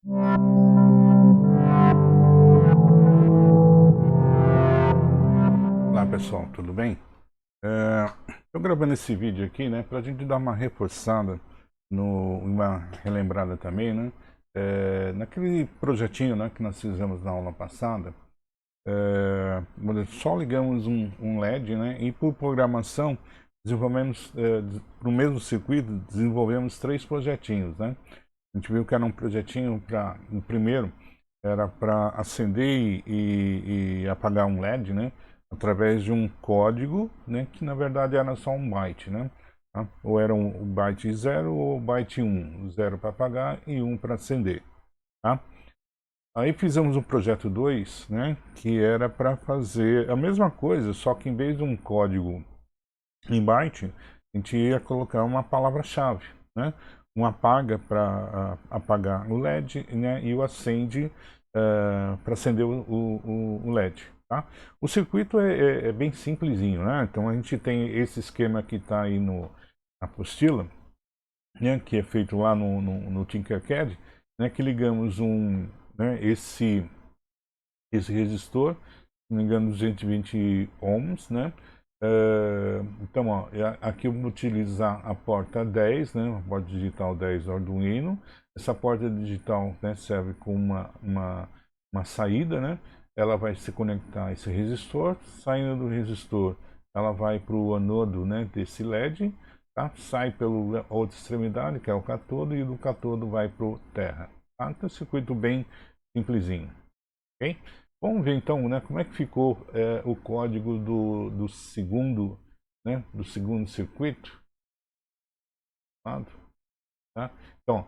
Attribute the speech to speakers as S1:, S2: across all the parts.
S1: Olá pessoal, tudo bem? Estou gravando esse vídeo aqui, né, para a gente dar uma reforçada, uma relembrada também, né, naquele projetinho, né, que nós fizemos na aula passada. Só ligamos um LED, né, e por programação desenvolvemos, para o mesmo circuito, desenvolvemos 3 projetinhos, né. A gente viu que era um projetinho para, o primeiro era para acender e apagar um LED, né, através de um código, né, que na verdade era só um byte, né, tá? Ou era um byte 0 ou byte 1, 0 para apagar e 1 para acender, tá? Aí fizemos um projeto 2, né, que era para fazer a mesma coisa, só que em vez de um código em byte, a gente ia colocar uma palavra-chave, né? Um apaga para apagar o LED, né? E o acende para acender o LED. Tá? O circuito é bem simplesinho, né? Então a gente tem esse esquema que está aí na apostila, né? Que é feito lá no Tinkercad, né? Que ligamos né? esse resistor, se não me engano, 220 ohms, né? Então, ó, aqui eu vou utilizar a porta 10, né? A porta digital 10 do Arduino. Essa porta digital, né, serve como uma saída, né? Ela vai se conectar a esse resistor. Saindo do resistor, ela vai para o anodo, né, desse LED, tá? Sai pela outra extremidade, que é o catodo, e do catodo vai para o terra. Tá? Então, circuito bem simplesinho. Ok? Vamos ver então, né, como é que ficou o código do segundo, né, do segundo circuito. Tá? Então,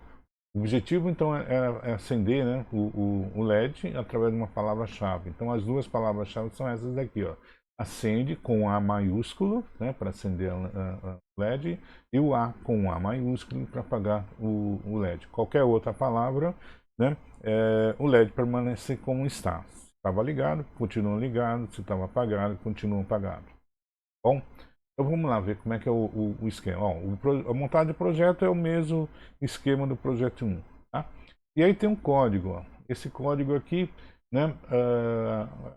S1: o objetivo então é acender, né, o LED através de uma palavra-chave. Então, as duas palavras-chave são essas daqui, ó. Acende com A maiúsculo, né, para acender o LED, e o A com A maiúsculo para apagar o LED. Qualquer outra palavra, né, o LED permanece como está. Se estava ligado, continua ligado. Se estava apagado, continua apagado. Bom, então vamos lá ver como é que é o esquema. Ó, a montagem de projeto é o mesmo esquema do projeto 1. Tá? E aí tem um código. Ó. Esse código aqui, né,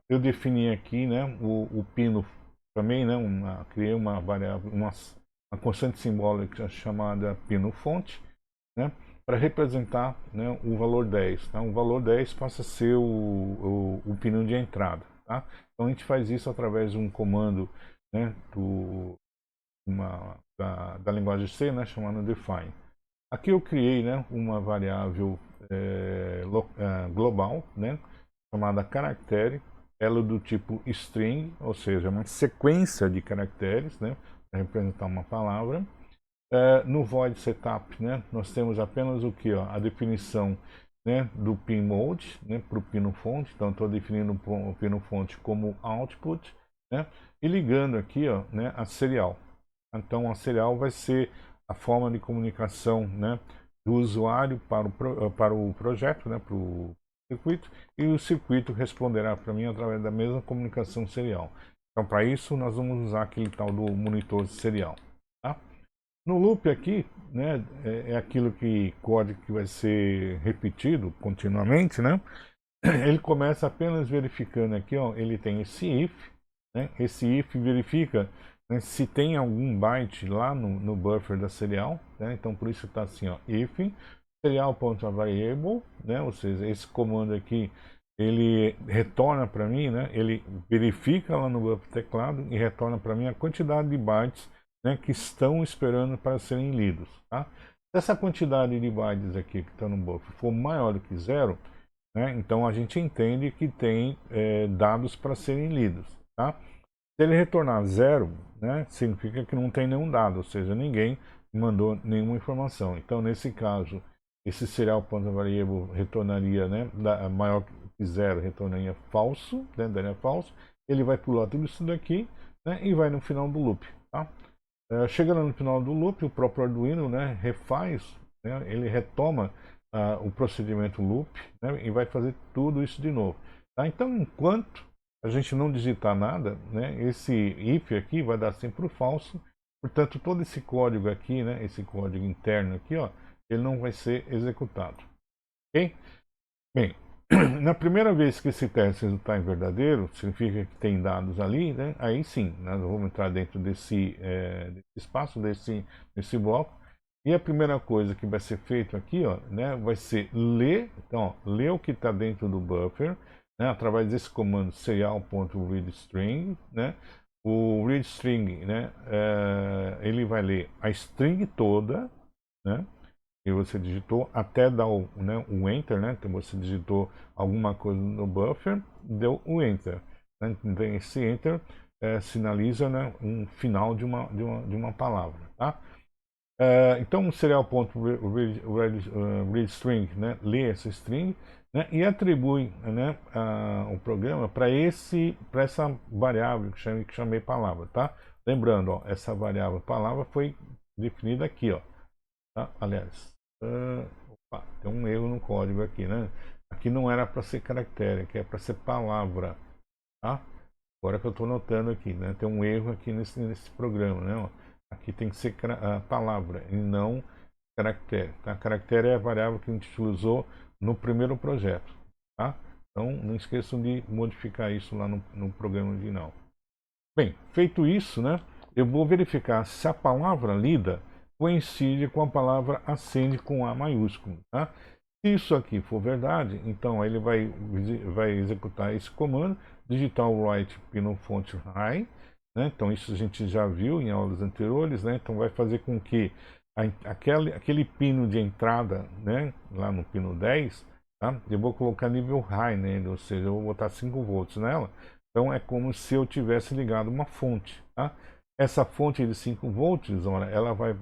S1: eu defini aqui, né, o pino também, né, criei uma variável, uma constante simbólica chamada pino fonte, né, para representar, né, o valor 10. Tá? O valor 10 passa a ser o pino de entrada. Tá? Então a gente faz isso através de um comando, né, da linguagem C, né, chamada define. Aqui eu criei, né, uma variável global, né, chamada caractere, ela é do tipo string, ou seja, uma sequência de caracteres, né, para representar uma palavra. No void setup, né, nós temos apenas o que? A definição, né, do pin mode, né, para o pino fonte. Então estou definindo o pino fonte como output, né, e ligando aqui, ó, né, a serial. Então a serial vai ser a forma de comunicação, né, do usuário para o projeto, né, para o circuito, e o circuito responderá para mim através da mesma comunicação serial. Então para isso nós vamos usar aquele tal do monitor serial. Tá? No loop aqui, né, é aquilo código que vai ser repetido continuamente, né? Ele começa apenas verificando aqui, ó, ele tem esse if, né? Esse if verifica, né, se tem algum byte lá no buffer da serial, né? Então por isso está assim, ó, if serial.variable, né? Ou seja, esse comando aqui ele retorna para mim, né? Ele verifica lá no buffer teclado e retorna para mim a quantidade de bytes, né, que estão esperando para serem lidos. Tá? Se essa quantidade de bytes aqui que está no buffer for maior do que 0, né, então a gente entende que tem dados para serem lidos. Tá? Se ele retornar 0, né, significa que não tem nenhum dado, ou seja, ninguém mandou nenhuma informação. Então, nesse caso, esse serial.variable retornaria, né, maior que 0, retornaria falso, né, daria falso. Ele vai pular tudo isso daqui, né, e vai no final do loop. Tá? Chegando no final do loop, o próprio Arduino, né, refaz, né, ele retoma o procedimento loop, né, e vai fazer tudo isso de novo. Tá? Então, enquanto a gente não digitar nada, né, esse if aqui vai dar sempre o falso. Portanto, todo esse código aqui, né, esse código interno aqui, ó, ele não vai ser executado. Ok? Bem, na primeira vez que esse teste resultar em verdadeiro, significa que tem dados ali, né? Aí sim, nós vamos entrar dentro desse espaço, desse bloco. E a primeira coisa que vai ser feito aqui, ó, né, vai ser ler, então, ó, ler o que está dentro do buffer, né, através desse comando serial.readString, né? O readString, né, ele vai ler a string toda, né? E você digitou até dar o Enter, né? Então você digitou alguma coisa no buffer, deu o Enter. Né? Então esse Enter sinaliza, né, um final de uma palavra, tá? Então o serial.readString, né, lê essa string, né, e atribui, né, o programa para essa variável que chamei palavra, tá? Lembrando, ó, essa variável palavra foi definida aqui, ó. Tá? Aliás, opa, tem um erro no código aqui, né? Aqui não era para ser caractere, aqui é para ser palavra, tá? Agora que eu estou notando aqui, né? Tem um erro aqui nesse programa, né? Ó, aqui tem que ser palavra e não caractere, tá? Caractere é a variável que a gente utilizou no primeiro projeto, tá? Então não esqueçam de modificar isso lá no programa original. Bem, feito isso, né? Eu vou verificar se a palavra lida coincide com a palavra acende com A maiúsculo. Tá? Se isso aqui for verdade, então ele vai executar esse comando, digitar o write pino font high, né? Então isso a gente já viu em aulas anteriores, né? Então vai fazer com que aquele pino de entrada, né? Lá no pino 10, tá? Eu vou colocar nível high nele, ou seja, eu vou botar 5 volts nela. Então é como se eu tivesse ligado uma fonte, tá? Essa fonte de 5 volts, olha, ela vai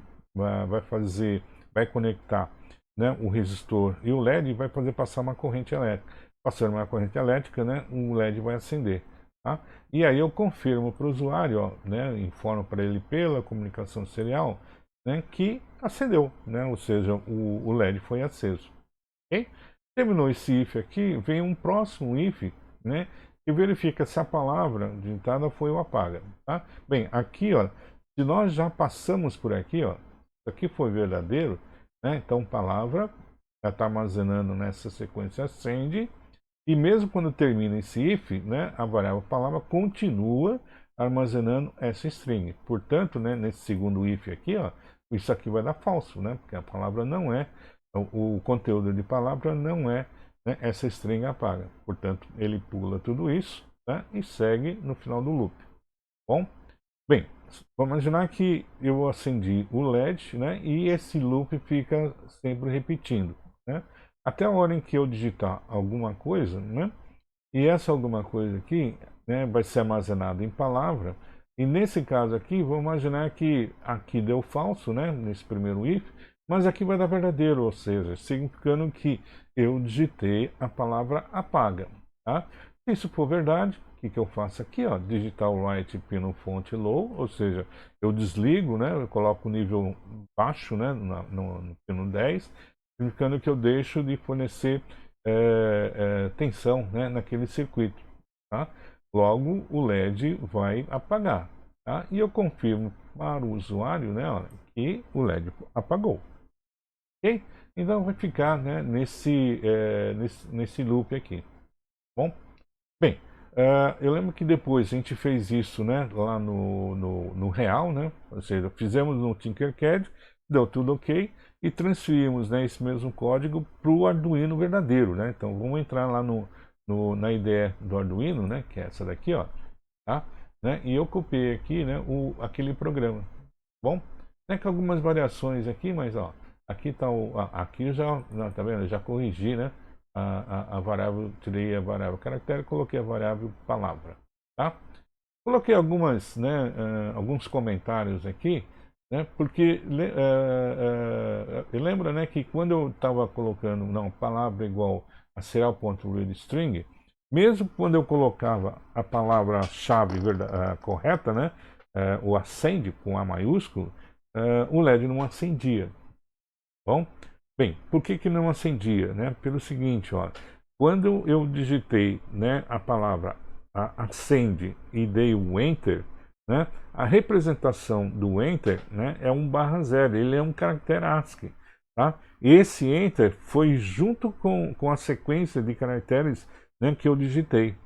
S1: conectar, né, o resistor e o LED e vai fazer passar uma corrente elétrica. Passando uma corrente elétrica, né, o LED vai acender. Tá? E aí eu confirmo para o usuário, ó, né, informo para ele pela comunicação serial, né, que acendeu, né, ou seja, o LED foi aceso. Okay? Terminou esse if aqui, vem um próximo if, né, que verifica se a palavra digitada foi ou apaga. Tá? Bem, aqui, ó, se nós já passamos por aqui, ó, isso aqui foi verdadeiro, né, então palavra já está armazenando nessa sequência acende, e mesmo quando termina esse if, né, a variável palavra continua armazenando essa string. Portanto, né, nesse segundo if aqui, ó, isso aqui vai dar falso, né, porque a palavra não é, o conteúdo de palavra não é, né, essa string apaga. Portanto, ele pula tudo isso, né, e segue no final do loop. Bom, bem, vamos imaginar que eu acendi o LED, né, e esse loop fica sempre repetindo, né, até a hora em que eu digitar alguma coisa, né, e essa alguma coisa aqui, né, vai ser armazenada em palavra. E nesse caso aqui, vamos imaginar que aqui deu falso, né, nesse primeiro if, mas aqui vai dar verdadeiro, ou seja, significando que eu digitei a palavra apaga. Tá? Se isso for verdade, o que eu faço aqui? Ó, digitar o write pino font low, ou seja, eu desligo, né, eu coloco o nível baixo, né, no pino 10, significando que eu deixo de fornecer tensão, né, naquele circuito. Tá? Logo, o LED vai apagar. Tá? E eu confirmo para o usuário, né, ó, que o LED apagou. Ok? Então vai ficar, né, nesse loop aqui. Bom, bem, eu lembro que depois a gente fez isso, né, lá no real, né, ou seja, fizemos no Tinkercad, deu tudo ok, e transferimos, né, esse mesmo código para o Arduino verdadeiro, né. Então vamos entrar lá na IDE do Arduino, né, que é essa daqui, ó, tá? Né, e eu copiei aqui, né, aquele programa. Bom, tem que algumas variações aqui, mas ó, aqui tá aqui eu já, tá vendo? Eu já corrigi, né? A variável, tirei a variável caractere, coloquei a variável palavra, tá? Coloquei algumas, né, alguns comentários aqui, né? Porque lembra, né, que quando eu estava colocando não palavra igual a serial.readString, mesmo quando eu colocava a palavra-chave correta, né, o acende com A maiúsculo, o LED não acendia. Bom, bem, por que não acendia? Né? Pelo seguinte, ó, quando eu digitei, né, a palavra acende e dei o Enter, né, a representação do Enter, né, é um /0, ele é um caractere ASCII. tá? Esse enter foi junto com a sequência de caracteres, né, que eu digitei,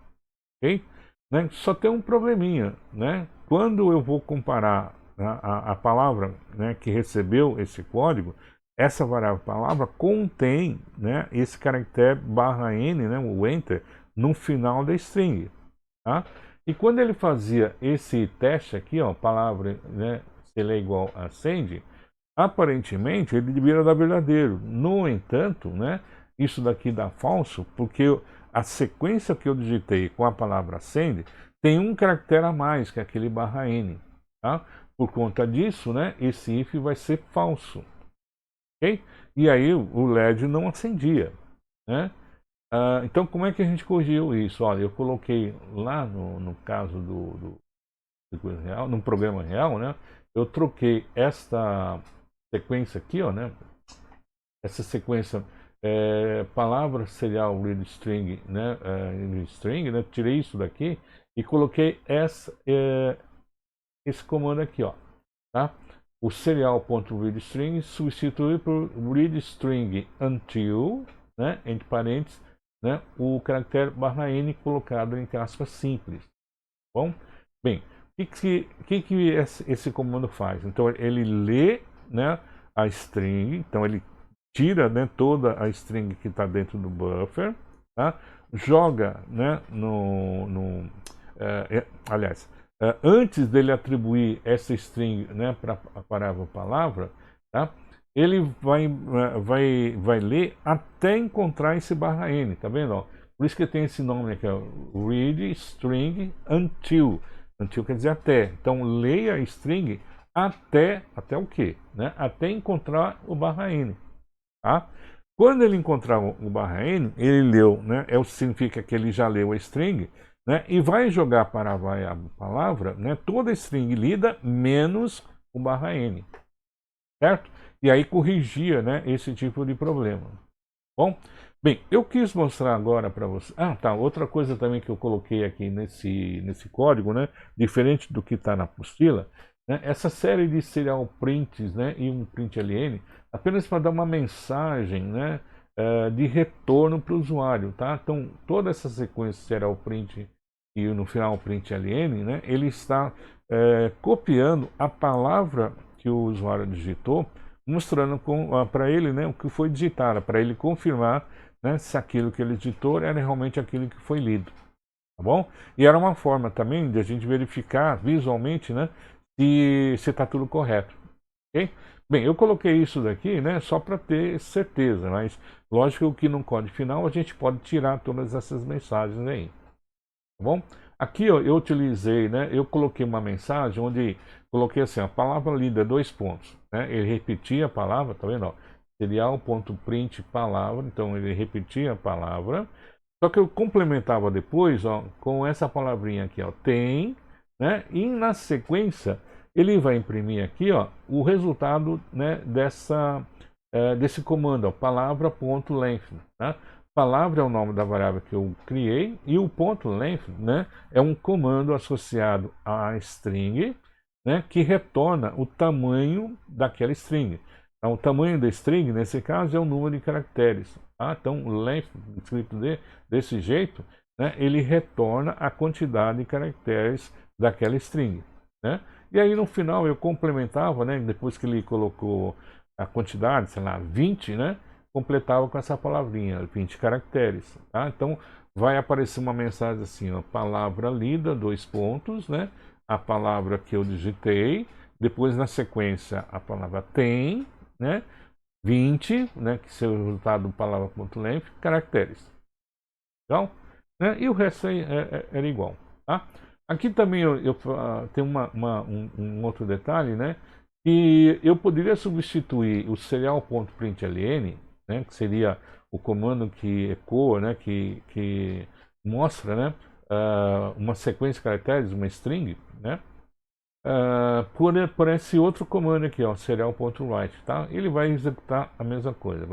S1: ok? Né? Só tem um probleminha, né? Quando eu vou comparar a palavra, né, que recebeu esse código, essa variável palavra contém, né, esse caractere /n, né, o enter, no final da string, tá? E quando ele fazia esse teste aqui, ó, palavra, né, se ele é igual a send, aparentemente ele deveria dar verdadeiro. No entanto, né, isso daqui dá falso, porque a sequência que eu digitei com a palavra send tem um caractere a mais, que é aquele /n. Tá? Por conta disso, né, esse if vai ser falso. Okay? E aí o LED não acendia. Né? Então, como é que a gente corrigiu isso? Olha, eu coloquei lá no caso do coisa real, no programa real, né? Eu troquei esta sequência aqui, ó, né? Essa sequência palavra serial read string, né? Read string, né? Tirei isso daqui e coloquei esse comando aqui, ó, tá? O serial.readString substitui por readString until, né? Entre parênteses, né? O caractere /n colocado entre aspas simples. Bom, bem, o que esse comando faz? Então ele lê, né, a string, então ele tira, né, toda a string que está dentro do buffer, tá? Joga, né, aliás, antes dele atribuir essa string, né, para a parábola palavra, tá? Ele vai ler até encontrar esse /n, tá vendo? Ó? Por isso que tem esse nome aqui, ó, read string until. Until quer dizer até. Então leia a string até o quê? Né? Até encontrar o /n. Tá? Quando ele encontrar o /n, ele leu, né? Significa que ele já leu a string, né? E vai jogar para a variável palavra, né? Toda a string lida menos o /n. Certo? E aí corrigia, né, esse tipo de problema. Bom, bem, eu quis mostrar agora para você. Ah, tá. Outra coisa também que eu coloquei aqui nesse código, né? Diferente do que está na apostila, né? Essa série de serial prints, né? E um println, apenas para dar uma mensagem, né? De retorno para o usuário, tá? Então, toda essa sequência serial print e no final println, né? Ele está copiando a palavra que o usuário digitou, mostrando para ele, né, o que foi digitado, para ele confirmar, né, se aquilo que ele digitou era realmente aquilo que foi lido. Tá bom? E era uma forma também de a gente verificar visualmente, né, se está tudo correto. Okay? Bem, eu coloquei isso daqui, né, só para ter certeza, mas lógico que no código final a gente pode tirar todas essas mensagens aí. Tá bom? Aqui ó, eu utilizei, né, eu coloquei uma mensagem onde coloquei assim, a palavra lida, dois pontos, né, ele repetia a palavra, tá vendo? Ó, serial.print palavra, então ele repetia a palavra, só que eu complementava depois, ó, com essa palavrinha aqui, ó, tem, né, e na sequência ele vai imprimir aqui, ó, o resultado, né, desse comando, ó, palavra.length, né? Palavra é o nome da variável que eu criei e o ponto .length, né, é um comando associado à string, né, que retorna o tamanho daquela string. Então, o tamanho da string, nesse caso, é o número de caracteres. Tá? Então, o length, escrito desse jeito, né, ele retorna a quantidade de caracteres daquela string. Né? E aí, no final, eu complementava, né, depois que ele colocou a quantidade, sei lá, 20, né, completava com essa palavrinha, 20 caracteres. Tá? Então, vai aparecer uma mensagem assim, ó, palavra lida, dois pontos, né? A palavra que eu digitei, depois na sequência a palavra tem, né? 20, né? Que é o resultado do palavra.length, caracteres. Legal? Né? E o resto era igual. Tá? Aqui também eu tenho um outro detalhe, né? Que eu poderia substituir o serial.println, né, que seria o comando que ecoa, né, que mostra, né, uma sequência de caracteres, uma string, né, por esse outro comando aqui, ó, serial.write, tá? Ele vai executar a mesma coisa,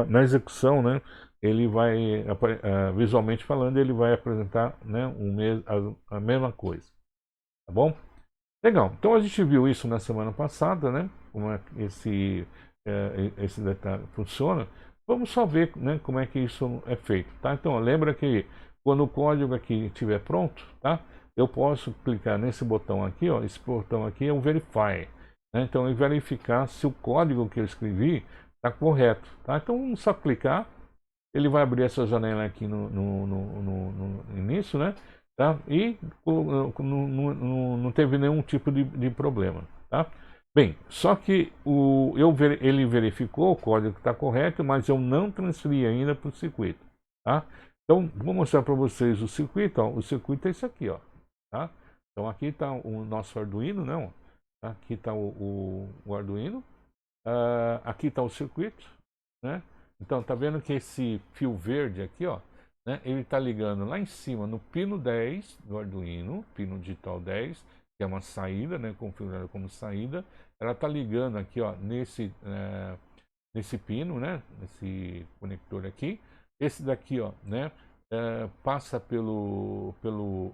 S1: na execução, né, ele vai, visualmente falando, ele vai apresentar, né, a mesma coisa, tá bom? Legal, então a gente viu isso na semana passada, né? esse detalhe funciona, vamos só ver, né, como é que isso é feito, tá? Então, ó, lembra que quando o código aqui estiver pronto, tá? Eu posso clicar nesse botão aqui, ó, esse botão aqui é o Verify, né? Então, é verificar se o código que eu escrevi está correto, tá? Então, só clicar, ele vai abrir essa janela aqui no início, né? Tá? E não teve nenhum tipo de problema, tá? Bem, só que ele verificou o código que está correto, mas eu não transferi ainda para o circuito, tá? Então, vou mostrar para vocês o circuito, ó. O circuito é esse aqui, ó, tá? Então, aqui está o nosso Arduino, não? Tá? Aqui está o Arduino, aqui está o circuito, né? Então, tá vendo que esse fio verde aqui, ó, né, ele está ligando lá em cima no pino 10 do Arduino, pino digital 10, que é uma saída, né, configurada como saída. Ela está ligando aqui, ó, nesse pino, né, nesse conector aqui. Esse daqui, ó, né, passa pelo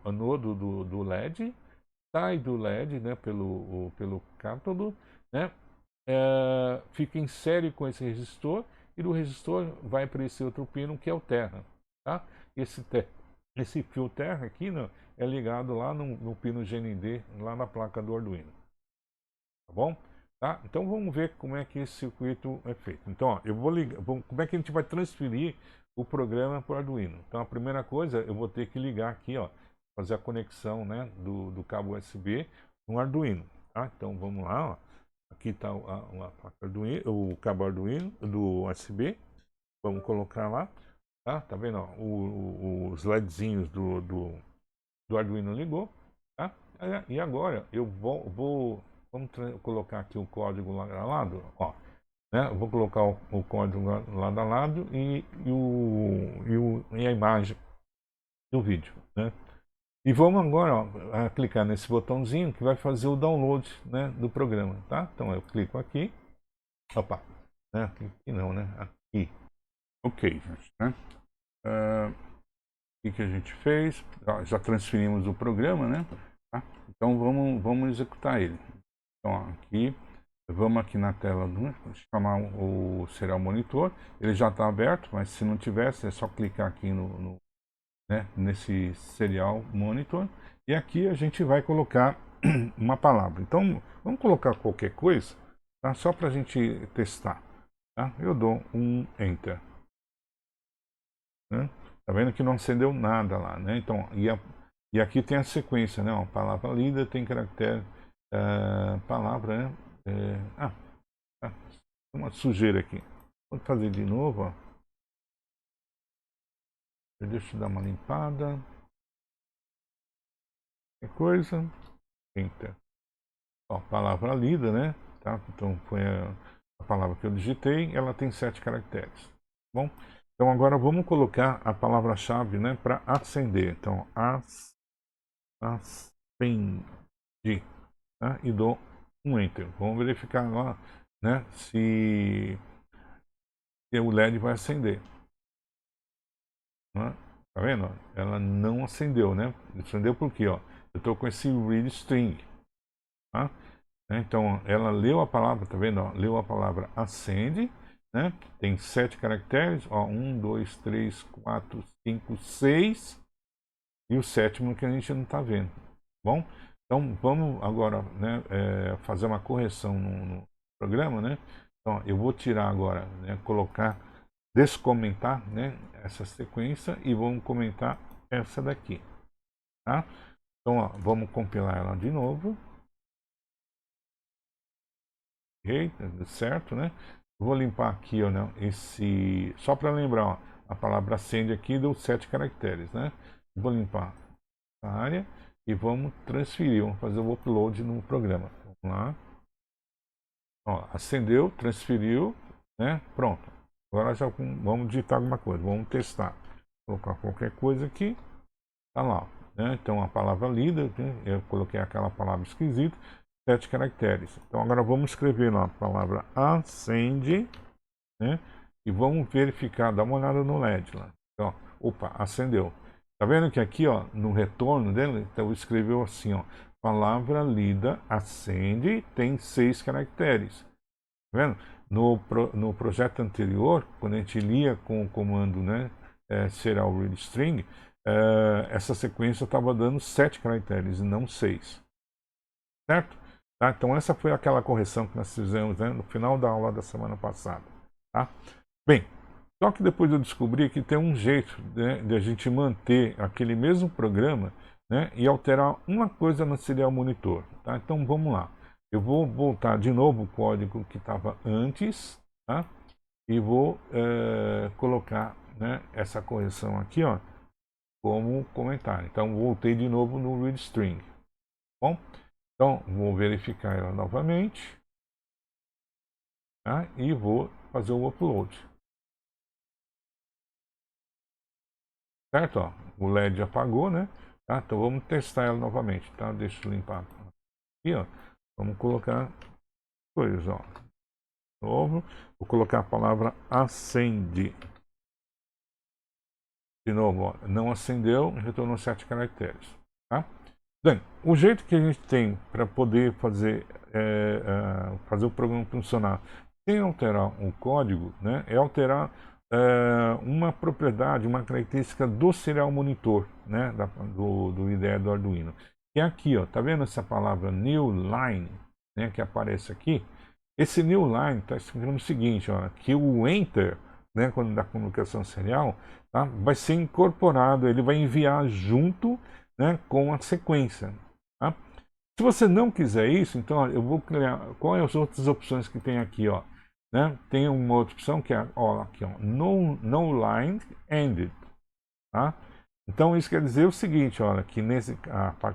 S1: anodo do LED, sai do LED, né, pelo cátodo, né, fica em série com esse resistor, e do resistor vai para esse outro pino que é o terra, tá? Esse fio terra aqui, né, é ligado lá no pino GND, lá na placa do Arduino, tá bom? Tá? Então vamos ver como é que esse circuito é feito. Então, ó, eu vou ligar, como é que a gente vai transferir o programa para o Arduino. Então a primeira coisa, eu vou ter que ligar aqui, ó, fazer a conexão, né, do cabo USB no Arduino, tá? Então vamos lá, ó. Aqui está a placa Arduino, o cabo Arduino do USB. Vamos colocar lá, tá? Tá vendo? Ó, os LEDzinhos do Arduino ligou, tá? E agora eu vamos colocar aqui o código lado a lado, ó, né? Eu vou colocar o código lado a lado e a imagem do vídeo, né? E vamos agora, ó, clicar nesse botãozinho que vai fazer o download, né, do programa, tá? Então eu clico aqui, opa, né? Aqui não, né? Aqui, ok, gente, né? O que a gente fez? Já transferimos o programa, né? Tá? Então vamos executar ele. Então ó, aqui, vamos aqui na tela, chamar o serial monitor. Ele já está aberto, mas se não tivesse é só clicar aqui né, nesse serial monitor, e aqui a gente vai colocar uma palavra. Então vamos colocar qualquer coisa, tá? Só para a gente testar, tá? Eu dou um enter, né? Tá vendo que não acendeu nada lá, né? Então, e aqui tem a sequência, né? Uma palavra lida tem caractere, palavra, né? Uma sujeira aqui. Vou fazer de novo, ó. Deixa eu dar uma limpada. Qualquer coisa, enter. Ó, palavra lida, né? Tá? Então foi a palavra que eu digitei, ela tem 7 caracteres. Bom, então agora vamos colocar a palavra-chave, né, para acender. Então, acende, tá? E dou um enter. Vamos verificar lá, né, se o LED vai acender. Né? Tá vendo? Ela não acendeu, né? Acendeu por quê? Ó? Eu estou com esse read string, tá? Então, ela leu a palavra, tá vendo? Ó, leu a palavra acende, né? Tem 7 caracteres, ó, 1, 2, 3, 4, 5, 6, e o sétimo que a gente não está vendo. Bom, então vamos agora, né, fazer uma correção no programa, né? Então, eu vou tirar agora, né, descomentar, né, essa sequência e vamos comentar essa daqui, tá? Então, ó, vamos compilar ela de novo. Ok, certo, né? Vou limpar aqui, ó, né, só para lembrar, ó, a palavra acende aqui deu 7 caracteres, né? Vou limpar a área e vamos transferir, vamos fazer o upload no programa. Vamos lá. Ó, acendeu, transferiu, né? Pronto. Agora já vamos digitar alguma coisa, vamos testar. Vou colocar qualquer coisa aqui, tá lá, né? Então a palavra lida, né? Eu coloquei aquela palavra esquisita, 7 caracteres. Então agora vamos escrever lá a palavra acende, né? E vamos verificar, dar uma olhada no LED lá. Então, opa, acendeu. Tá vendo que aqui, ó, no retorno dele, então escreveu assim, ó, palavra lida acende, tem 6 caracteres. Tá vendo? no projeto anterior, quando a gente lia com o comando, né, serial read string, essa sequência estava dando 7 caracteres e não 6. Certo? Tá? Então essa foi aquela correção que nós fizemos, né, no final da aula da semana passada. Tá? Bem, só que depois eu descobri que tem um jeito, né, de a gente manter aquele mesmo programa, né, e alterar uma coisa no serial monitor. Tá? Então vamos lá. Eu vou voltar de novo o código que estava antes, tá? E vou colocar, né, essa correção aqui, ó, como comentário. Então voltei de novo no read string. Bom, então vou verificar ela novamente, tá? E vou fazer o upload. Certo? Ó, o LED apagou, né? Tá? Então vamos testar ela novamente, tá? Deixa eu limpar aqui, ó. Vamos colocar coisas, ó. Novo, vou colocar a palavra acende. De novo, ó, não acendeu, retornou 7 caracteres, tá? Bem, o jeito que a gente tem para poder fazer o programa funcionar sem alterar o código, né, é alterar uma propriedade, uma característica do serial monitor, né, do IDE do Arduino. Que é aqui, ó, tá vendo essa palavra new line, né, que aparece aqui? Esse new line está escrevendo o seguinte, ó, que o enter, né, quando da comunicação serial, tá, vai ser incorporado, ele vai enviar junto, né, com a sequência. Tá? Se você não quiser isso, então ó, eu vou criar. Quais as outras opções que tem aqui, ó? Né? Tem uma outra opção que é, ó, aqui, ó, no line ended. Tá? Então isso quer dizer o seguinte, olha, que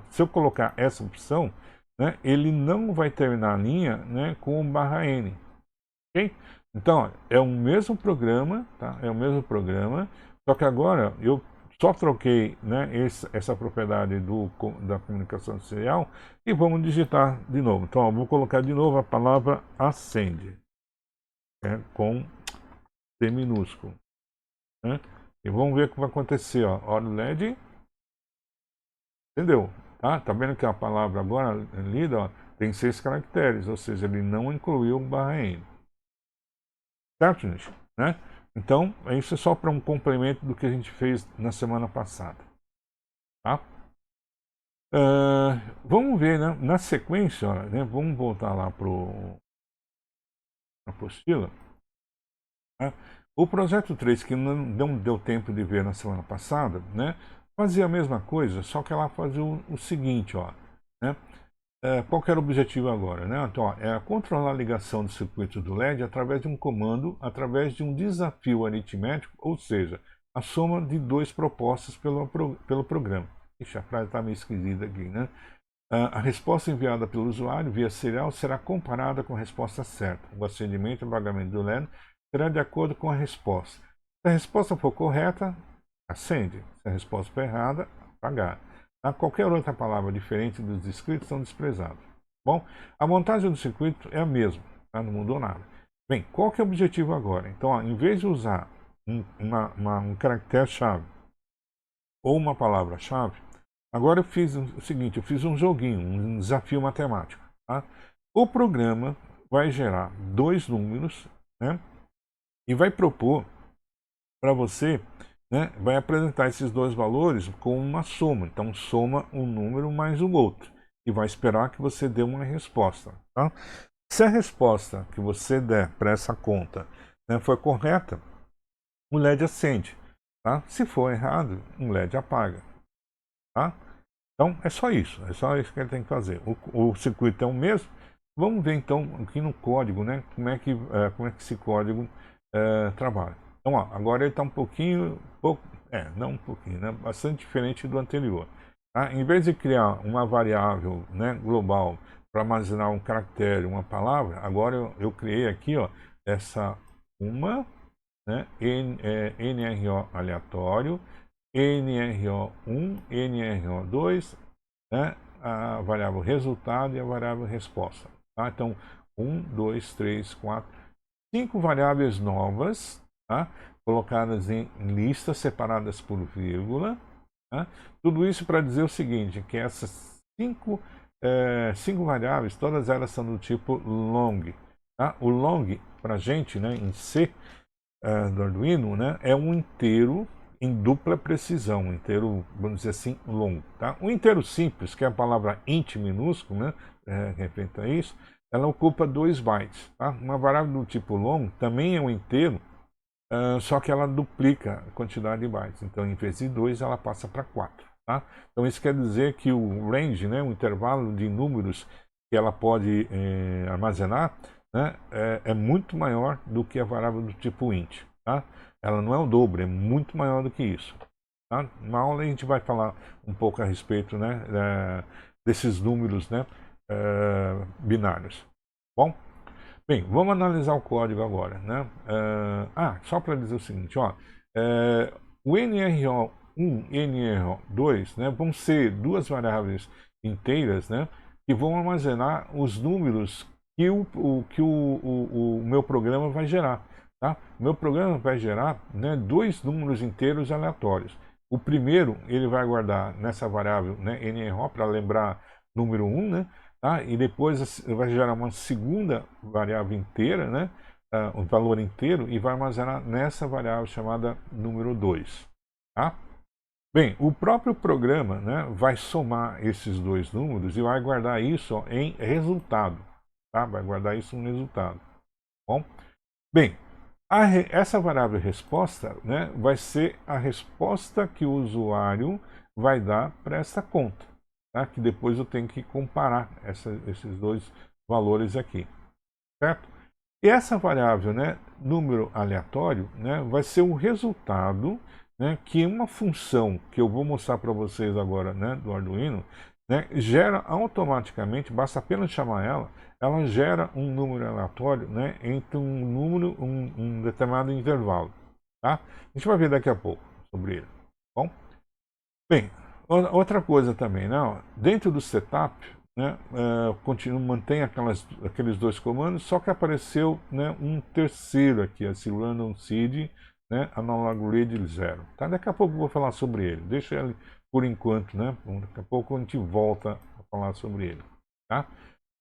S1: se eu colocar essa opção, né, ele não vai terminar a linha, né, com /n. Ok? Então, ó, é o mesmo programa, tá? É o mesmo programa, só que agora eu só troquei, né, essa propriedade da comunicação serial e vamos digitar de novo. Então, ó, vou colocar de novo a palavra acende, com C minúsculo. Né? E vamos ver o que vai acontecer. Ó, LED, entendeu? Tá vendo que a palavra agora lida, ó, tem 6 caracteres, ou seja, ele não incluiu o /n. Certo, gente? Né? Então, isso é só para um complemento do que a gente fez na semana passada. Tá? Vamos ver, né? Na sequência, ó, né? Vamos voltar lá para a apostila. Né? O projeto 3, que não deu tempo de ver na semana passada, né? Fazia a mesma coisa, só que ela fazia o seguinte, ó, né? Qual que era o objetivo agora? Né? Então, ó, é controlar a ligação do circuito do LED através de um comando, através de um desafio aritmético, ou seja, a soma de 2 propostas pelo programa. Ixi, a frase está meio esquisita aqui, né? A resposta enviada pelo usuário via serial será comparada com a resposta certa. O acendimento e apagamento do LED será de acordo com a resposta. Se a resposta for correta, acende. Se a resposta for errada, apagar. Qualquer outra palavra diferente dos descritos são desprezados. Bom, a montagem do circuito é a mesma, tá? Não mudou nada. Bem, qual que é o objetivo agora? Então, ó, em vez de usar um caractere-chave ou uma palavra-chave, agora eu fiz o seguinte, eu fiz um joguinho, um desafio matemático. Tá? O programa vai gerar 2 números, né? E vai propor para você, né, vai apresentar esses 2 valores com uma soma. Então, soma um número mais o outro. E vai esperar que você dê uma resposta. Tá? Se a resposta que você der para essa conta, né, for correta, o LED acende. Tá? Se for errado, o LED apaga. Tá? Então, é só isso. É só isso que ele tem que fazer. O circuito é o mesmo. Vamos ver, então, aqui no código, né, como é que esse código trabalha. Então, ó, agora ele está não um pouquinho, né, bastante diferente do anterior. Tá? Em vez de criar uma variável, né, global para armazenar um caractere, uma palavra, agora eu criei aqui, ó, essa né, NRO aleatório, NRO1, NRO2, né, a variável resultado e a variável resposta. Tá? Então, 1, 2, 3, 4, 5 variáveis novas, tá? Colocadas em listas separadas por vírgula. Tá? Tudo isso para dizer o seguinte, que essas 5 variáveis, todas elas são do tipo long. Tá? O long, para a gente, né, em C do Arduino, né, é um inteiro em dupla precisão, um inteiro, vamos dizer assim, longo. Tá? Um inteiro simples, que é a palavra int minúsculo, né, referente a isso, ela ocupa 2 bytes. Tá? Uma variável do tipo long também é um inteiro, só que ela duplica a quantidade de bytes. Então, em vez de 2, ela passa para 4. Tá? Então, isso quer dizer que o range, né, o intervalo de números que ela pode armazenar, né, é muito maior do que a variável do tipo int. Tá? Ela não é o dobro, é muito maior do que isso. Tá? Na aula a gente vai falar um pouco a respeito, né, desses números, né, binários. Bom? Bem, vamos analisar o código agora, né? Só para dizer o seguinte, ó, o NRO1 e NRO2, né, vão ser duas variáveis inteiras, né, que vão armazenar os números que o meu programa vai gerar. Tá? O meu programa vai gerar, né, 2 números inteiros aleatórios. O primeiro ele vai guardar nessa variável, né, NRO, para lembrar número 1, né? Tá? E depois vai gerar uma segunda variável inteira, né? Um valor inteiro, e vai armazenar nessa variável chamada número 2. Tá? Bem, o próprio programa, né, vai somar esses 2 números e vai guardar isso, ó, em resultado. Tá? Vai guardar isso em resultado. Bom? Bem, essa variável resposta, né, vai ser a resposta que o usuário vai dar para essa conta. Tá? Que depois eu tenho que comparar esses 2 valores aqui. Certo? E essa variável, né, número aleatório, né, vai ser o resultado, né, que uma função que eu vou mostrar para vocês agora, né, do Arduino, né, gera automaticamente, basta apenas chamar ela gera um número aleatório, né, entre um determinado intervalo. Tá? A gente vai ver daqui a pouco sobre ele. Bom? Bem, outra coisa também, né, ó, dentro do setup, né, mantém aqueles 2 comandos, só que apareceu, né, um terceiro aqui, esse random seed, né, analog read 0. Tá? Daqui a pouco eu vou falar sobre ele, deixa ele por enquanto, né, daqui a pouco a gente volta a falar sobre ele. Tá?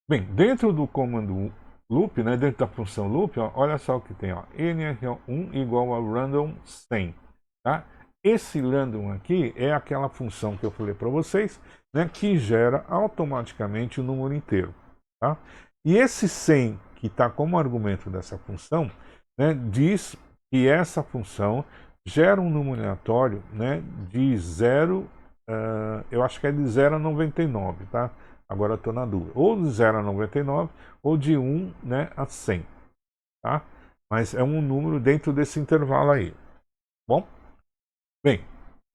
S1: Bem, dentro do comando loop, né, dentro da função loop, ó, olha só o que tem, ó, NR1 igual a random 100. Tá? Esse random aqui é aquela função que eu falei para vocês, né, que gera automaticamente o número inteiro. Tá? E esse 100 que está como argumento dessa função, né, diz que essa função gera um número aleatório, né, de 0, eu acho que é de 0 a 99, tá? Agora eu estou na dúvida. Ou de 0 a 99, ou de 1, né, a 100. Tá? Mas é um número dentro desse intervalo aí. Bom? Bem,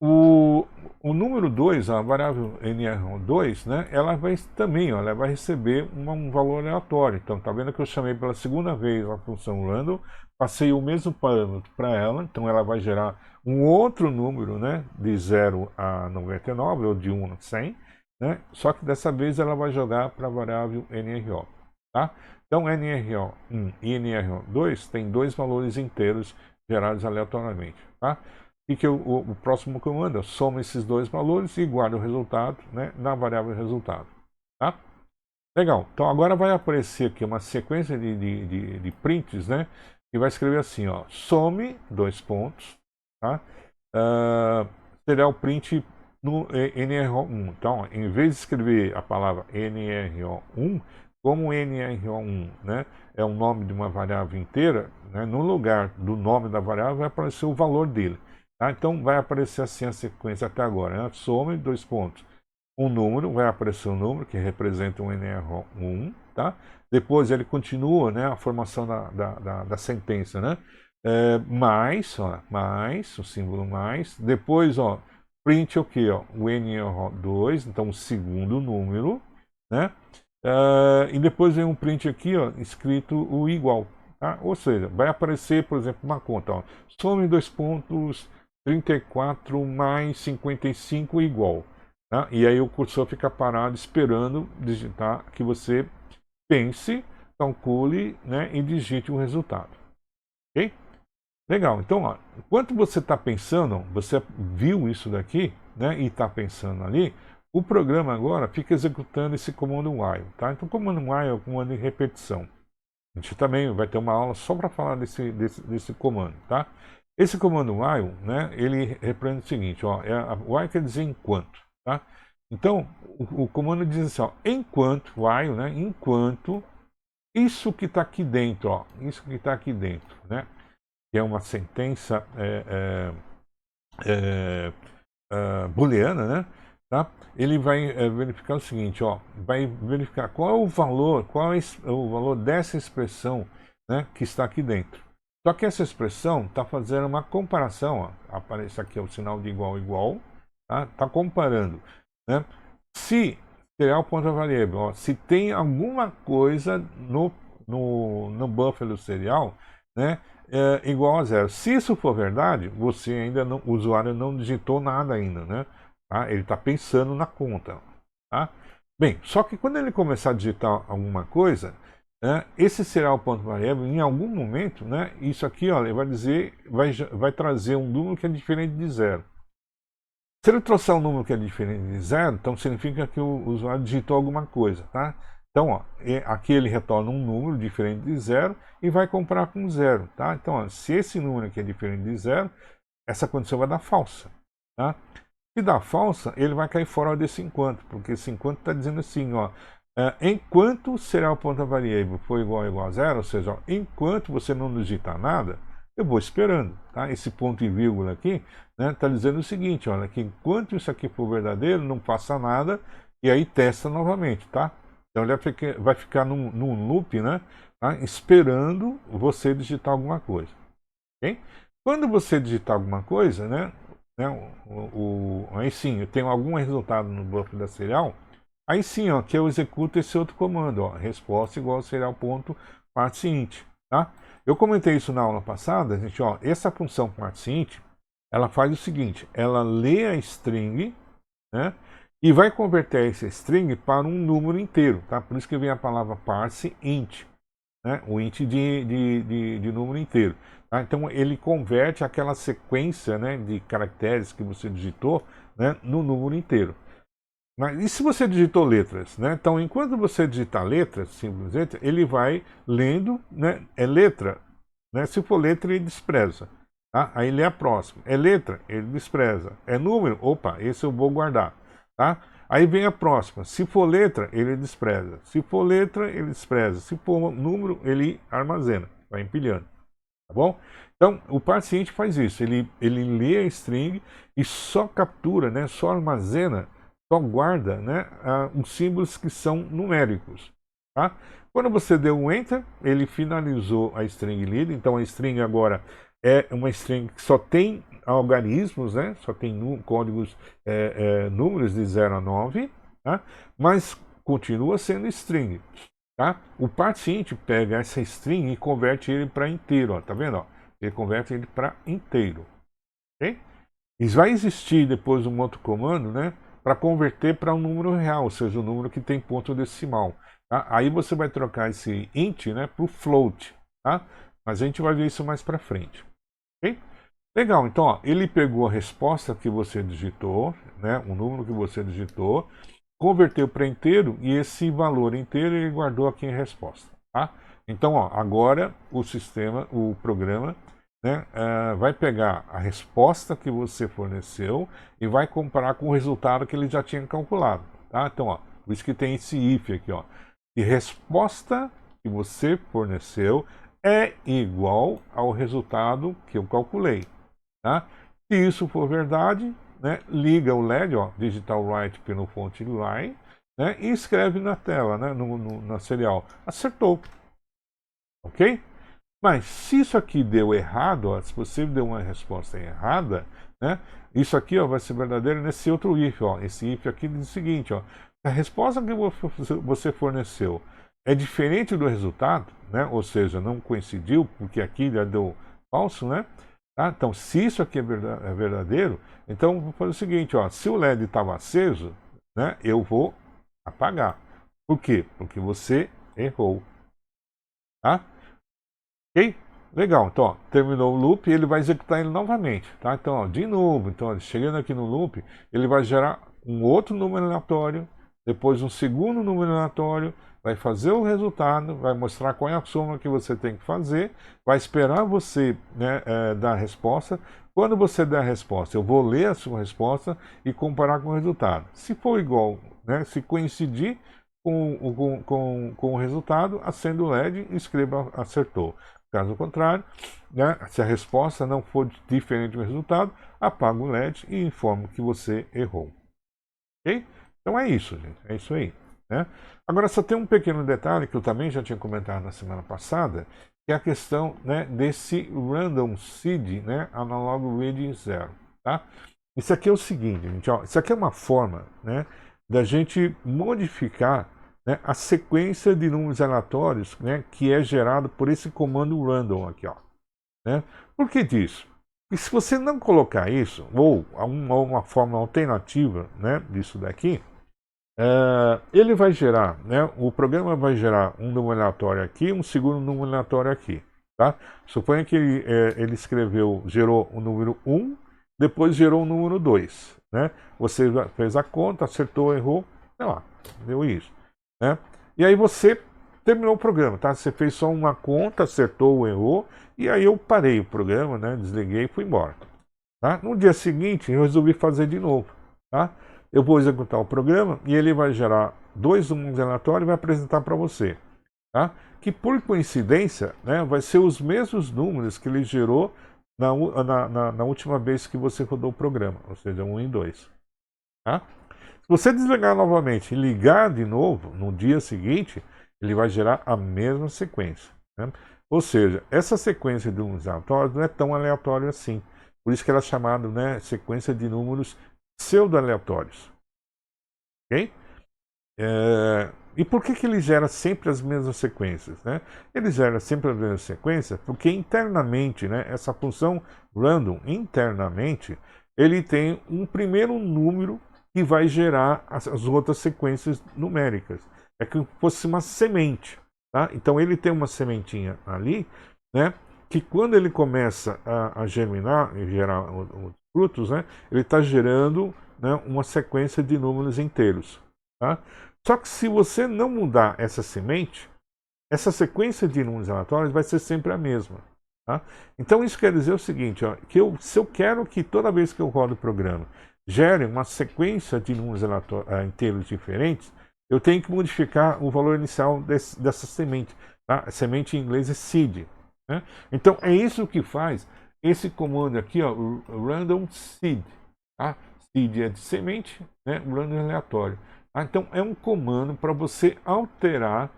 S1: o número 2, a variável NR2, né, ela vai também, ó, ela vai receber um valor aleatório. Então, tá vendo que eu chamei pela segunda vez a função random, passei o mesmo parâmetro para ela, então ela vai gerar um outro número, né, de 0 a 99, ou de 1 a 100, né, só que dessa vez ela vai jogar para a variável NRO. Tá? Então, NRO1 e NRO2 têm 2 valores inteiros gerados aleatoriamente. Tá? E que o próximo comando soma esses 2 valores e guarda o resultado, né, na variável resultado. Tá? Legal. Então agora vai aparecer aqui uma sequência de prints, né, que vai escrever assim, ó, some, 2 pontos, tá? Será o print no NRO1. Então, ó, em vez de escrever a palavra NRO1, como NRO1, né, é o nome de uma variável inteira, né, no lugar do nome da variável vai aparecer o valor dele. Tá? Então vai aparecer assim a sequência até agora, né? Some, 2 pontos. Um número, vai aparecer um número que representa um NR1, tá? Depois ele continua, né, a formação da sentença, né? Mais, ó, mais, o símbolo mais. Depois, ó, print o que? O NR2, então o segundo número, né? E depois vem um print aqui, ó, escrito o igual. Tá? Ou seja, vai aparecer, por exemplo, uma conta, ó, some 2 pontos, 34 mais 55 igual. Tá? E aí o cursor fica parado esperando digitar que você pense, calcule, né, e digite o resultado. Ok? Legal. Então, ó, enquanto você está pensando, você viu isso daqui, né, e está pensando ali, o programa agora fica executando esse comando while. Tá? Então, o comando while é o comando de repetição. A gente também vai ter uma aula só para falar desse comando, tá? Esse comando while, né, ele representa o seguinte, ó, while quer dizer enquanto, tá? Então, o comando diz assim, ó, enquanto, while, né, enquanto isso que está aqui dentro, ó, isso que está aqui dentro, né, que é uma sentença booleana, né, tá? Ele vai verificar o seguinte, ó, vai verificar qual é o valor, o valor dessa expressão, né, que está aqui dentro. Só que essa expressão está fazendo uma comparação, ó, aparece aqui o sinal de igual igual, tá? Tá comparando, né? Se serial ponto variável, ó, se tem alguma coisa no buffer do serial, né, igual a zero. Se isso for verdade, você ainda não, o usuário não digitou nada ainda, né? Tá? Ele está pensando na conta, tá? Bem, só que quando ele começar a digitar alguma coisa, né, esse serial ponto variável, em algum momento, né, isso aqui, ó, ele vai dizer, vai trazer um número que é diferente de zero. Se ele trouxer um número que é diferente de zero, então significa que o usuário digitou alguma coisa, tá? Então, ó, aqui ele retorna um número diferente de zero e vai comparar com zero, tá? Então, ó, se esse número aqui é diferente de zero, essa condição vai dar falsa, tá? Se dá falsa, ele vai cair fora desse enquanto, porque esse enquanto está dizendo assim, ó, enquanto o serial ponto variável for igual a zero, ou seja, ó, enquanto você não digitar nada, eu vou esperando, tá? Esse ponto e vírgula aqui, né, tá dizendo o seguinte, olha, que enquanto isso aqui for verdadeiro, não faça nada, e aí testa novamente, tá? Então ele vai ficar num loop, né, tá? Esperando você digitar alguma coisa, ok? Quando você digitar alguma coisa, né, aí sim, eu tenho algum resultado no buffer da serial, aí sim, ó, que eu executo esse outro comando, ó, resposta igual a serial.parseInt, tá? Eu comentei isso na aula passada, gente, ó, essa função parseInt, ela faz o seguinte, ela lê a string, né, e vai converter essa string para um número inteiro, tá? Por isso que vem a palavra parseInt, né, o int de número inteiro. Tá? Então ele converte aquela sequência, né, de caracteres que você digitou, né, no número inteiro. Mas e se você digitou letras, né? Então, enquanto você digitar letras, simplesmente, ele vai lendo, né? É letra, né? Se for letra, ele despreza. Tá? Aí ele é a próxima. É letra, ele despreza. É número, opa, esse eu vou guardar. Tá? Aí vem a próxima. Se for letra, ele despreza. Se for letra, ele despreza. Se for número, ele armazena. Vai empilhando. Tá bom? Então, o parseInt faz isso. Ele lê a string e só captura, né? Só armazena, só guarda, né, os símbolos que são numéricos. Tá? Quando você deu um Enter, ele finalizou a string lida. Então a string agora é uma string que só tem algarismos, né, só tem códigos, números de 0 a 9, tá? Mas continua sendo string. Tá? O parseInt pega essa string e converte ele para inteiro. Ó, tá vendo? Ó? Ele converte ele para inteiro. Okay? E vai existir depois um outro comando, né, para converter para um número real, ou seja, um número que tem ponto decimal. Tá? Aí você vai trocar esse int, né, para o float. Tá? Mas a gente vai ver isso mais para frente. Okay? Legal, então ó, ele pegou a resposta que você digitou, né, o número que você digitou, converteu para inteiro e esse valor inteiro ele guardou aqui em resposta. Tá? Então ó, agora o programa, né, vai pegar a resposta que você forneceu e vai comparar com o resultado que ele já tinha calculado. Tá? Então, ó, por isso que tem esse if aqui. Ó, e resposta que você forneceu é igual ao resultado que eu calculei. Tá? Se isso for verdade, né, liga o LED, ó, digital write pelo fonte line, né, e escreve na tela, né, na serial. Acertou. Ok? Mas se isso aqui deu errado, ó, se você deu uma resposta errada, né, isso aqui ó, vai ser verdadeiro nesse outro if. Ó. Esse if aqui diz o seguinte, ó, a resposta que você forneceu é diferente do resultado, né, ou seja, não coincidiu, porque aqui já deu falso, né? Tá? Então, se isso aqui é verdadeiro, então vou fazer o seguinte, ó, se o LED estava aceso, né, eu vou apagar. Por quê? Porque você errou. Tá? Ok? Legal, então ó, terminou o loop e ele vai executar ele novamente, tá? Então, ó, de novo, então, ó, chegando aqui no loop, ele vai gerar um outro número aleatório, depois um segundo número aleatório, vai fazer o resultado, vai mostrar qual é a soma que você tem que fazer, vai esperar você, né, dar a resposta. Quando você der a resposta, eu vou ler a sua resposta e comparar com o resultado. Se for igual, né, se coincidir com o resultado, acenda o LED e escreva acertou. Caso contrário, né, se a resposta não for diferente do resultado, apaga o LED e informa que você errou. Ok? Então é isso, gente. É isso aí. Né? Agora, só tem um pequeno detalhe que eu também já tinha comentado na semana passada, que é a questão, né, desse Random Seed, né, Analog Reading 0. Tá? Isso aqui é o seguinte, gente. Ó, isso aqui é uma forma, né, da gente modificar, né, a sequência de números aleatórios, né, que é gerado por esse comando random aqui. Ó, né? Por que disso? E se você não colocar isso, ou uma forma alternativa, né, disso daqui, ele vai gerar, né, o programa vai gerar um número aleatório aqui, um segundo número aleatório aqui. Tá? Suponha que ele gerou o número 1, depois gerou o número 2. Né? Você fez a conta, acertou, errou, sei lá, deu isso. Né? E aí você terminou o programa, tá? Você fez só uma conta, acertou, errou, e aí eu parei o programa, né? Desliguei e fui embora. Tá? No dia seguinte, eu resolvi fazer de novo. Tá? Eu vou executar o programa e ele vai gerar dois números aleatórios e vai apresentar para você. Tá? Que por coincidência, né, vai ser os mesmos números que ele gerou na última vez que você rodou o programa, ou seja, 1 e 2. Tá? Se você desligar novamente e ligar de novo no dia seguinte, ele vai gerar a mesma sequência. Né? Ou seja, essa sequência de números aleatórios não é tão aleatória assim. Por isso que ela é chamada, né, sequência de números pseudo-aleatórios. Ok? E por que ele gera sempre as mesmas sequências? Né? Ele gera sempre as mesmas sequências porque internamente, né, essa função random, internamente, ele tem um primeiro número que vai gerar as outras sequências numéricas. É como se fosse uma semente. Tá? Então ele tem uma sementinha ali, né, que quando ele começa a germinar e gerar os frutos, né, ele está gerando, né, uma sequência de números inteiros. Tá? Só que se você não mudar essa semente, essa sequência de números aleatórios vai ser sempre a mesma. Tá? Então isso quer dizer o seguinte, ó, que se eu quero que toda vez que eu rodo o programa gere uma sequência de números inteiros diferentes, eu tenho que modificar o valor inicial dessa semente. Tá? A semente em inglês é seed. Né? Então é isso que faz esse comando aqui, ó, random seed. Tá? Seed é de semente, né? Random aleatório. Então é um comando para você alterar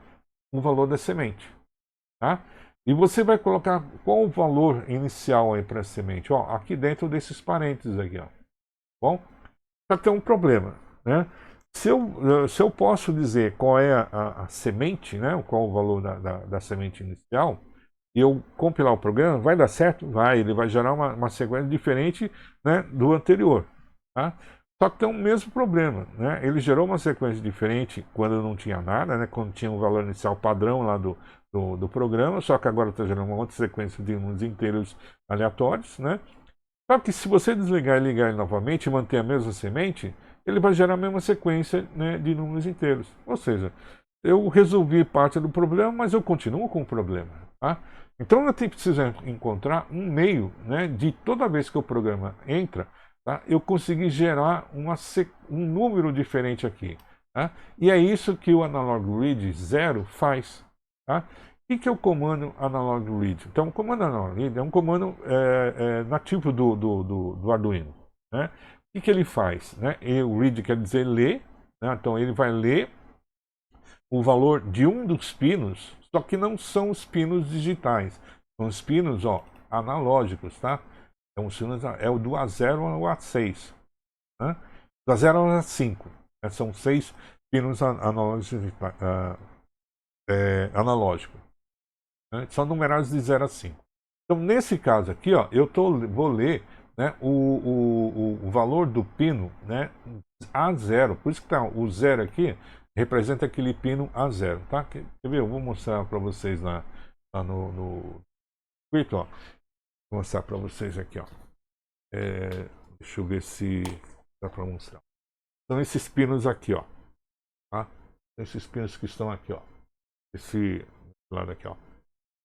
S1: o valor da semente. Tá? E você vai colocar qual o valor inicial aí para a semente? Ó, aqui dentro desses parênteses aqui. Ó. Bom, só que tem um problema. Né? Se eu posso dizer qual é a semente, né? Qual o valor da semente inicial, e eu compilar o programa, vai dar certo? Vai, ele vai gerar uma sequência diferente, né, do anterior. Tá? Só que tem o mesmo problema, né? Ele gerou uma sequência diferente quando não tinha nada, né? Quando tinha o valor inicial padrão lá do programa, só que agora está gerando uma outra sequência de números inteiros aleatórios, né? Só que se você desligar e ligar ele novamente e manter a mesma semente, ele vai gerar a mesma sequência, né, de números inteiros. Ou seja, eu resolvi parte do problema, mas eu continuo com o problema. Tá? Então eu preciso encontrar um meio, né, de toda vez que o programa entra, tá, eu conseguir gerar um número diferente aqui. Tá? E é isso que o Analog Read 0 faz. Tá? O que é o comando Analog Read? Então, o comando Analog Read é um comando nativo do Arduino. Né? O que ele faz? Né? O read quer dizer ler, né? Então ele vai ler o valor de um dos pinos, só que não são os pinos digitais, são os pinos, ó, analógicos, tá? É o do A0 ao A6, né? Do A0 ao A5, né? São 6 pinos analógicos, né? São numerados de 0 a 5. Então, nesse caso aqui, ó, vou ler, né, o valor do pino, né, A0. Por isso que tá, o 0 aqui representa aquele pino A0. Tá? Quer ver? Eu vou mostrar para vocês lá no script. Ó. Vou mostrar para vocês aqui. Ó. Deixa eu ver se dá para mostrar. São esses pinos aqui. Ó. Tá? Esses pinos que estão aqui. Ó. esse lado aqui, ó.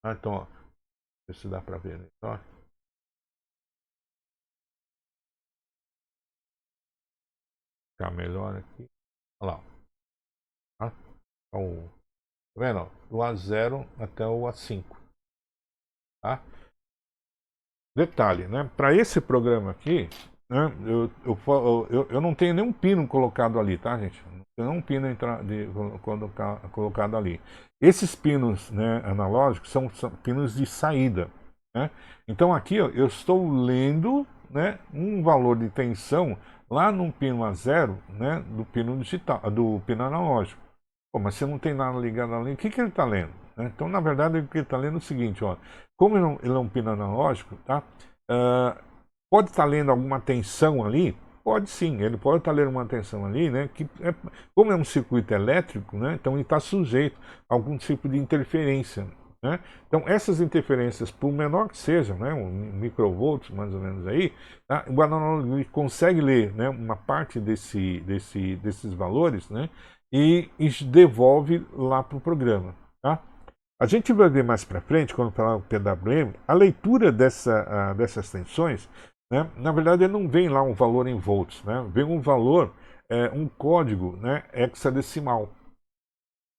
S1: Então, ó, ver se dá para ver, né? Ó. Ficar melhor aqui. Olha lá. Tá? Então, tá vendo? Ó? Do A0 até o A5. Tá? Detalhe, né? Para esse programa aqui, né? Eu não tenho nenhum pino colocado ali, tá, gente? Não tenho nenhum pino colocado ali. Esses pinos, né, analógicos são pinos de saída, né? Então aqui, ó, eu estou lendo, né, um valor de tensão lá no pino A0, né, do pino digital, do pino analógico. Pô, mas você não tem nada ligado ali, o que ele está lendo? Né? Então, na verdade, o que ele está lendo é o seguinte, ó, como ele é um pino analógico, tá? Ah, pode estar lendo alguma tensão ali? Pode sim, ele pode estar lendo uma tensão ali, né? Como é um circuito elétrico, né? Então ele está sujeito a algum tipo de interferência, né? Então essas interferências, por menor que sejam, né? Um microvolts mais ou menos aí, tá? O analógico consegue ler, né? Uma parte desses valores, né? E devolve lá para o programa, tá? A gente vai ver mais para frente, quando falar o PWM, a leitura dessas tensões, né, na verdade ele não vem lá um valor em volts, né, vem um valor, um código, né, hexadecimal.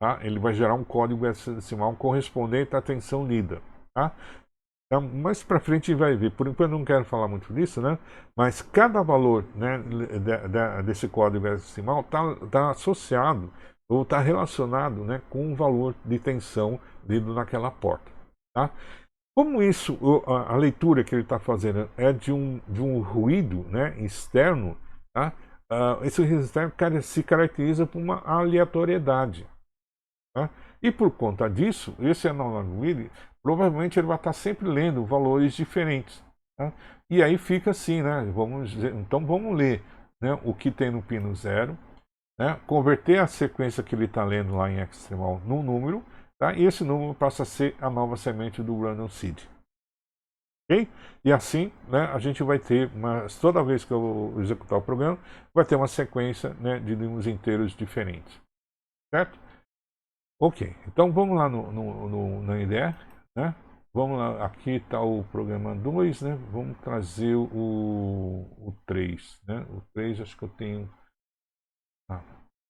S1: Tá? Ele vai gerar um código hexadecimal correspondente à tensão lida. Tá? Então, mais para frente a gente vai ver. Por enquanto eu não quero falar muito disso, né? Mas cada valor, né, desse código hexadecimal está associado ou está relacionado, né, com o valor de tensão lido naquela porta. Tá? Como isso, a leitura que ele está fazendo é de um ruído, né, externo, tá? Esse ruído externo se caracteriza por uma aleatoriedade. Tá? E por conta disso, esse analog reading, provavelmente ele vai estar sempre lendo valores diferentes. Tá? E aí fica assim, né? Então vamos ler, né, o que tem no pino 0, né, converter a sequência que ele está lendo lá em hexadecimal num número, tá? E esse número passa a ser a nova semente do random seed. Okay? E assim, né, a gente vai ter, toda vez que eu executar o programa, vai ter uma sequência, né, de números inteiros diferentes. Certo? Ok, então vamos lá na IDE, né? Vamos lá, aqui está o programa 2, né? Vamos trazer o 3, né? O 3 acho que eu tenho...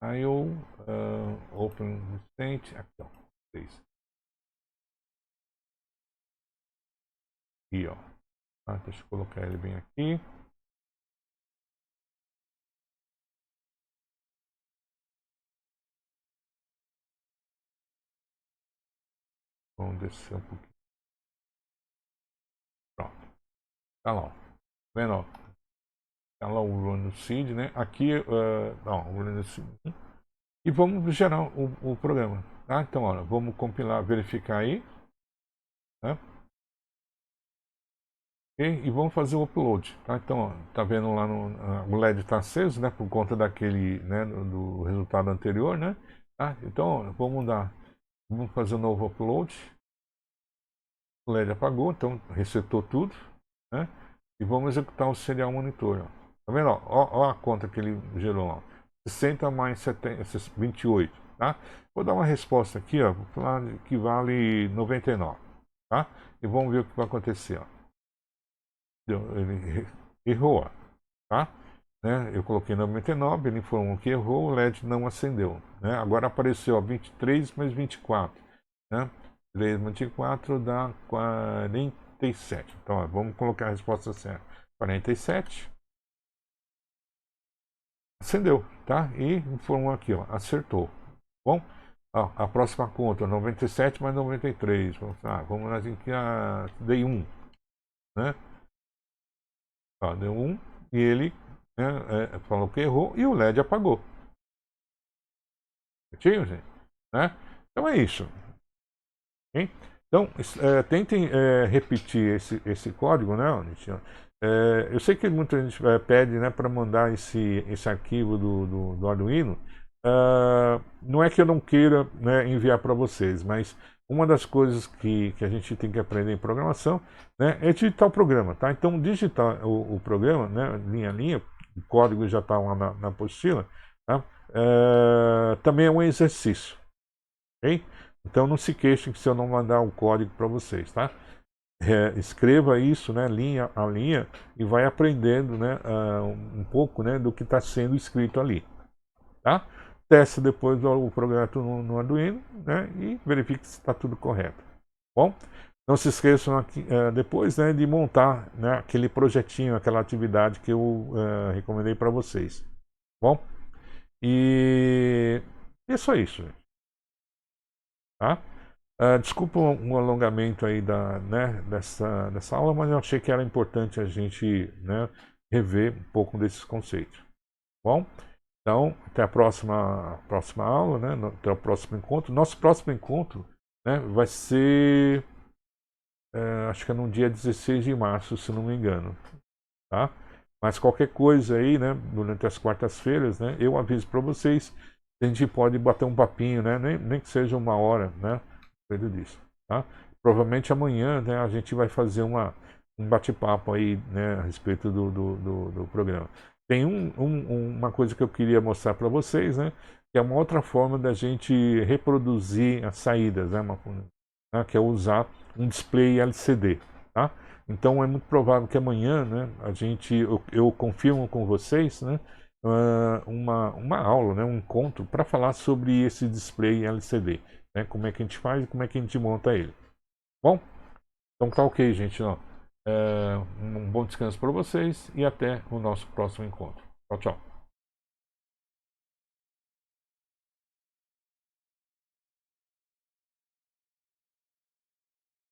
S1: IO, Open State, aqui ó, 3. Aqui ó, deixa eu colocar ele bem aqui. Vamos descer um pouquinho. Pronto, tá lá, ó. Vendo, ó? Tá lá o run do seed, né? Aqui, não, o run do seed. E vamos gerar o programa. Tá? Então, olha, vamos compilar, verificar aí. Né? Okay? E vamos fazer o upload. Tá? Então, ó, tá vendo lá o LED está aceso, né? Por conta daquele, né, do resultado anterior, né? Tá? Então, ó, vamos fazer um novo upload. O LED apagou, então resetou tudo, né? E vamos executar o serial monitor. Ó. Tá vendo? Ó a conta que ele gerou. Ó. 60 mais 70, 28. Tá? Vou dar uma resposta aqui, ó, que vale 99. Tá? E vamos ver o que vai acontecer. Ó. Ele errou. Tá? Né? Eu coloquei 99, ele informou que errou, o LED não acendeu. Né? Agora apareceu ó, 23 mais 24. Né? 3 mais 24 dá 47. Então, ó, vamos colocar a resposta certa. 47. Acendeu, tá? E informou aqui, ó, acertou. Bom, ó, a próxima conta, 97 mais 93. Vamos lá, aqui, dei 1. Né? Ó, deu 1 e ele, né, falou que errou e o LED apagou. Certinho, gente? Né? Então é isso. Okay? Então, tentem repetir esse código, né, eu sei que muita gente pede, né, para mandar esse arquivo do Arduino. Não é que eu não queira, né, enviar para vocês, mas uma das coisas que a gente tem que aprender em programação, né, é digitar o programa. Tá? Então, digitar o programa, né, linha a linha, o código já está lá na apostila, tá? Também é um exercício. Okay? Então não se queixem se eu não mandar o código para vocês, tá? Escreva isso, né, linha a linha, e vai aprendendo, né, um pouco, né, do que está sendo escrito ali, tá? Teste depois o projeto no Arduino, né, e verifique se está tudo correto. Bom, não se esqueçam aqui, depois, né, de montar, né, aquele projetinho, aquela atividade que eu recomendei para vocês. Bom, e é só isso, tá? Desculpa um alongamento aí né, dessa aula, mas eu achei que era importante a gente, né, rever um pouco desses conceitos. Bom, então até a próxima aula, né, até o próximo encontro. Nosso próximo encontro, né, vai ser, acho que é no dia 16 de março, se não me engano, tá? Mas qualquer coisa aí, né, durante as quartas-feiras, né, eu aviso para vocês. A gente pode bater um papinho, né, nem que seja uma hora, né, disso, tá? Provavelmente amanhã, né, a gente vai fazer um bate-papo aí, né, a respeito do programa. Tem uma coisa que eu queria mostrar para vocês, né, que é uma outra forma da gente reproduzir as saídas, né, que é usar um display LCD, tá? Então é muito provável que amanhã, né, eu confirmo com vocês, né, uma aula, né, um encontro para falar sobre esse display LCD, né, como é que a gente faz e como é que a gente monta ele. Bom, então tá ok, gente. Ó. Um bom descanso para vocês e até o nosso próximo encontro. Tchau, tchau.